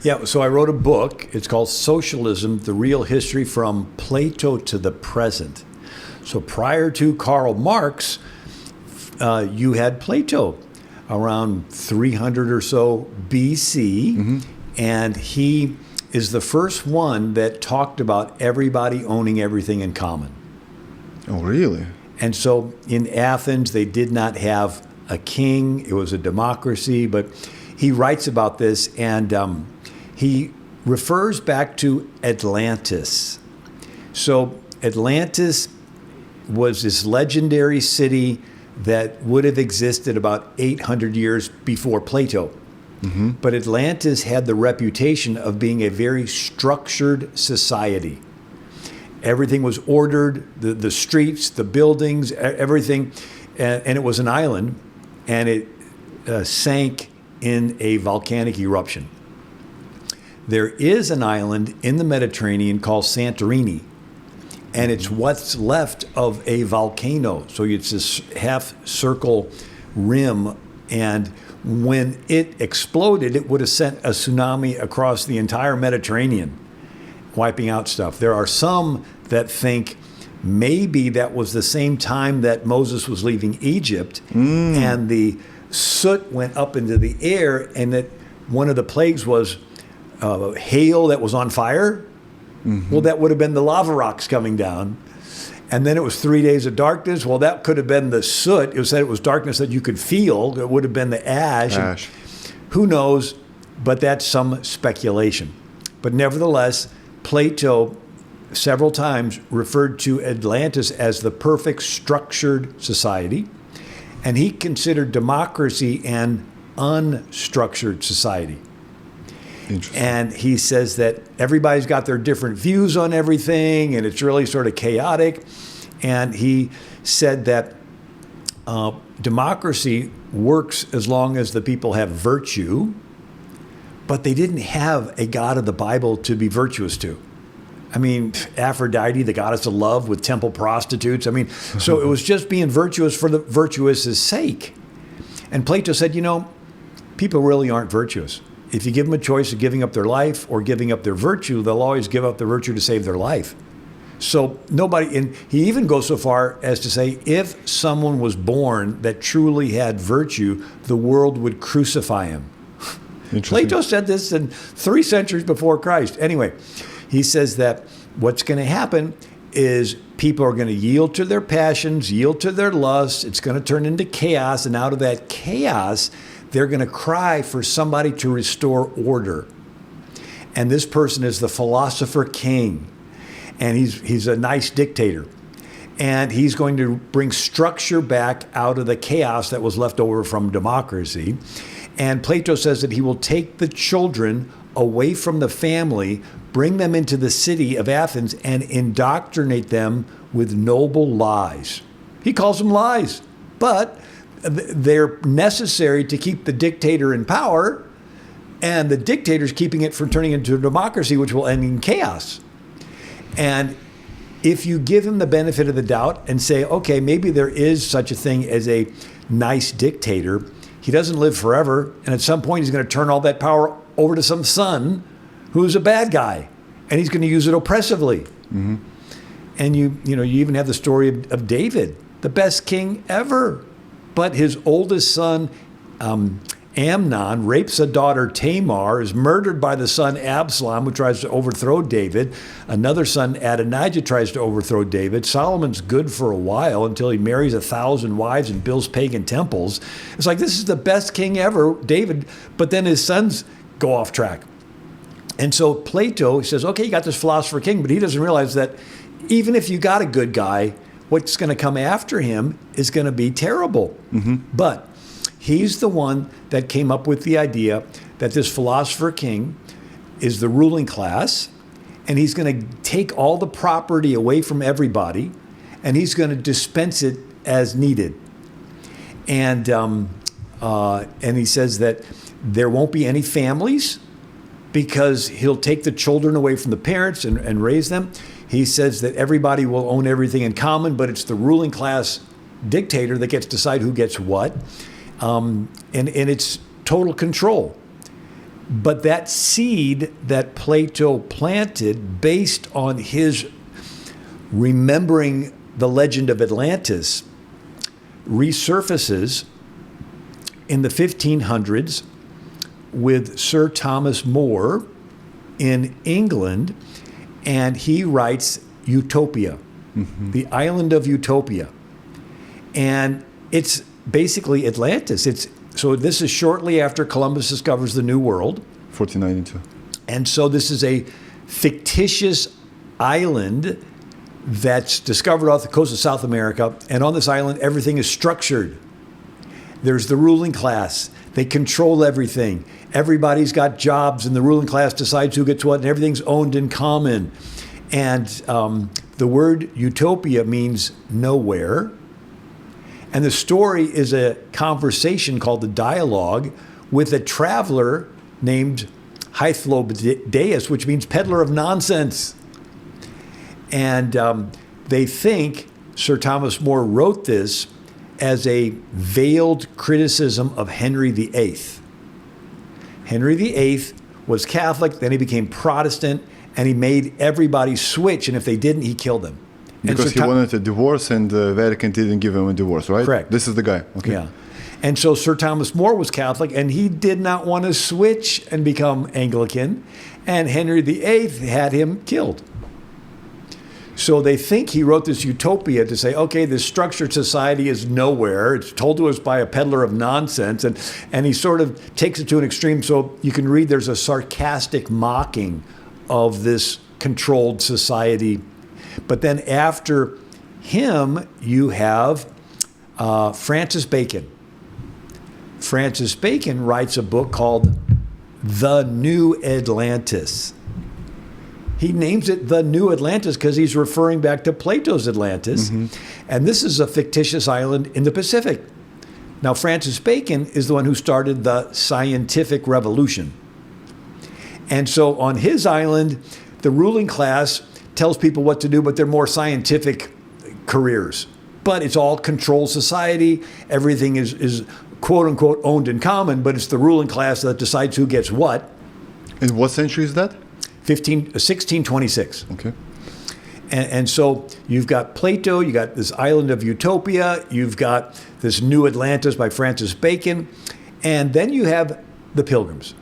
Yeah, so I wrote a book. It's called Socialism, The Real History from Plato to the Present. So prior to Karl Marx, you had Plato around 300 or so BC, and he is the first one that talked about everybody owning everything in common. Oh, really? And so in Athens, they did not have a king. It was a democracy, but he writes about this, and he refers back to Atlantis. So Atlantis was this legendary city that would have existed about 800 years before Plato. But Atlantis had the reputation of being a very structured society. Everything was ordered, the streets, the buildings, everything, and it was an island, and it sank in a volcanic eruption. There is an island in the Mediterranean called Santorini, and it's what's left of a volcano. So it's this half-circle rim, and when it exploded, it would have sent a tsunami across the entire Mediterranean, wiping out stuff. There are some that think maybe that was the same time that Moses was leaving Egypt, and the soot went up into the air, and that one of the plagues was hail that was on fire. Well, that would have been the lava rocks coming down. And then it was 3 days of darkness. Well, that could have been the soot. It said it was darkness that you could feel. It would have been the ash. Who knows? But that's some speculation. But nevertheless, Plato several times referred to Atlantis as the perfect structured society. And he considered democracy an unstructured society. And he says that everybody's got their different views on everything, and it's really sort of chaotic. And he said that democracy works as long as the people have virtue, but they didn't have a God of the Bible to be virtuous to. I mean, Aphrodite, the goddess of love, with temple prostitutes. I mean, so it was just being virtuous for the virtuous' sake. And Plato said, you know, people really aren't virtuous. If you give them a choice of giving up their life or giving up their virtue, they'll always give up their virtue to save their life. So nobody, and he even goes so far as to say, if someone was born that truly had virtue, the world would crucify him. Plato said this in 3 centuries before Christ. Anyway, he says that what's going to happen is people are going to yield to their passions, yield to their lusts. It's going to turn into chaos, and out of that chaos, they're going to cry for somebody to restore order. And this person is the philosopher king. And he's a nice dictator. And he's going to bring structure back out of the chaos that was left over from democracy. And Plato says that he will take the children away from the family, bring them into the city of Athens, and indoctrinate them with noble lies. He calls them lies. But they're necessary to keep the dictator in power, and the dictator's keeping it from turning into a democracy, which will end in chaos. And if you give him the benefit of the doubt and say, okay, maybe there is such a thing as a nice dictator, he doesn't live forever, and at some point he's going to turn all that power over to some son who's a bad guy, and he's going to use it oppressively. And you even have the story of David, the best king ever. But his oldest son, Amnon, rapes a daughter, Tamar, is murdered by the son Absalom, who tries to overthrow David. Another son, Adonijah, tries to overthrow David. Solomon's good for a while until he marries 1,000 wives and builds pagan temples. It's like, this is the best king ever, David, but then his sons go off track. And so Plato says, okay, you got this philosopher king, but he doesn't realize that even if you got a good guy, what's going to come after him is going to be terrible. But he's the one that came up with the idea that this philosopher king is the ruling class, and he's going to take all the property away from everybody, and he's going to dispense it as needed. And he says that there won't be any families because he'll take the children away from the parents and raise them. He says that everybody will own everything in common, but it's the ruling class dictator that gets to decide who gets what. And it's total control. But that seed that Plato planted, based on his remembering the legend of Atlantis, resurfaces in the 1500s with Sir Thomas More in England, and he writes Utopia, the island of Utopia. And it's basically Atlantis. So this is shortly after Columbus discovers the New World. 1492. And so this is a fictitious island that's discovered off the coast of South America. And on this island, everything is structured. There's the ruling class. They control everything. Everybody's got jobs, and the ruling class decides who gets what, and everything's owned in common. And the word utopia means nowhere. And the story is a conversation called the dialogue with a traveler named Hythlodeus, which means peddler of nonsense. And they think Sir Thomas More wrote this as a veiled criticism of Henry VIII. Henry VIII was Catholic, then he became Protestant, and he made everybody switch, and if they didn't, he killed them. Because he wanted a divorce, and Vatican didn't give him a divorce, right? Correct. This is the guy. Okay. Yeah. And so Sir Thomas More was Catholic, and he did not want to switch and become Anglican, and Henry VIII had him killed. So they think he wrote this utopia to say, okay, this structured society is nowhere. It's told to us by a peddler of nonsense. And he sort of takes it to an extreme. So you can read there's a sarcastic mocking of this controlled society. But then after him, you have Francis Bacon. Francis Bacon writes a book called The New Atlantis. He names it The New Atlantis because he's referring back to Plato's Atlantis. And this is a fictitious island in the Pacific. Now, Francis Bacon is the one who started the scientific revolution. And so on his island, the ruling class tells people what to do, but they're more scientific careers. But it's all controlled society. Everything is quote unquote owned in common, but it's the ruling class that decides who gets what. In what century is that? 1626. Okay. And so you've got Plato, you got this island of Utopia, you've got this New Atlantis by Francis Bacon, and then you have the Pilgrims.